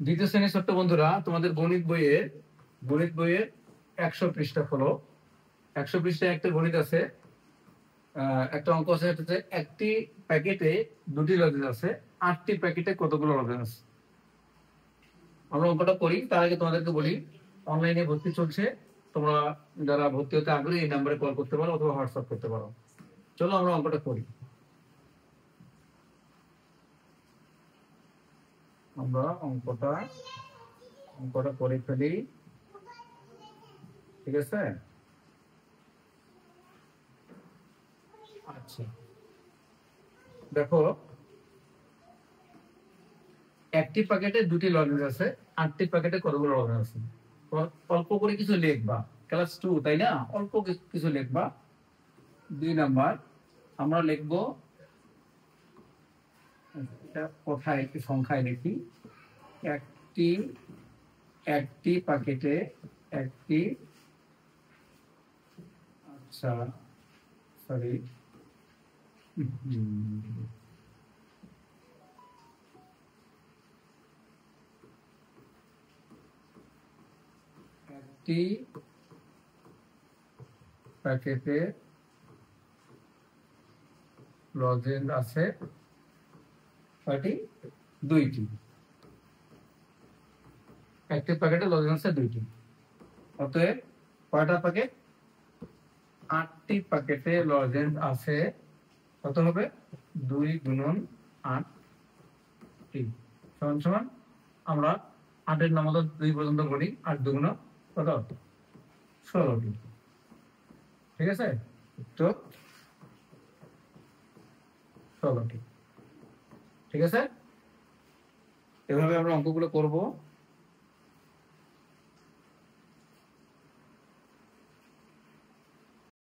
দ্বিতীয় শ্রেণীর ছোট্ট বন্ধুরা, তোমাদের গণিত বইয়ের 100 পৃষ্ঠা খোলো। 100 পৃষ্ঠায় একটা গণিত আছে, একটা অঙ্ক আছে, সেটা হচ্ছে একটি প্যাকেটে দুটি লজেন্স আছে, 8টি প্যাকেটে কতগুলো লজেন্স আছে। আমরা অঙ্কটা করি তার আগে তোমাদেরকে বলি, অনলাইনে ভর্তি চলছে। তোমরা যারা ভর্তি হতে আগ্রহী এই নাম্বারে কল করতে পারো অথবা হোয়াটসঅ্যাপ করতে পারো। চলো আমরা অঙ্কটা করি। আমরা অঙ্কটা করে ফেলি, ঠিক আছে? আচ্ছা, দেখো, একটি প্যাকেটে দুটি লজেন্স আছে, 8টি প্যাকেটে কতগুলো লজেন্স আছে? অল্প করে কিছু লিখবা, ক্লাস 2 তাই না, অল্প কিছু লিখবা। 2 নাম্বার আমরা লিখবো, কোথায় একটি সংখ্যায় লিখি, একটি একটি প্যাকেটে একটি, আচ্ছা সরি, একটি প্যাকেটে লজেন্স আছে কয়টি? 2টি। একটি প্যাকেটে লজেন্স আছে 2টি। অতএব কয়টা প্যাকেট? 8টি প্যাকেটে লজেন্স আছে। কত হবে? 2 গুণন 8 সমান সমান, আমরা 8-এর নামতা 2 পর্যন্ত করি, 8 2 কত? 16টি। ঠিক আছে, তো 16টি। ঠিক আছে, এভাবে আমরা অঙ্কগুলো করব।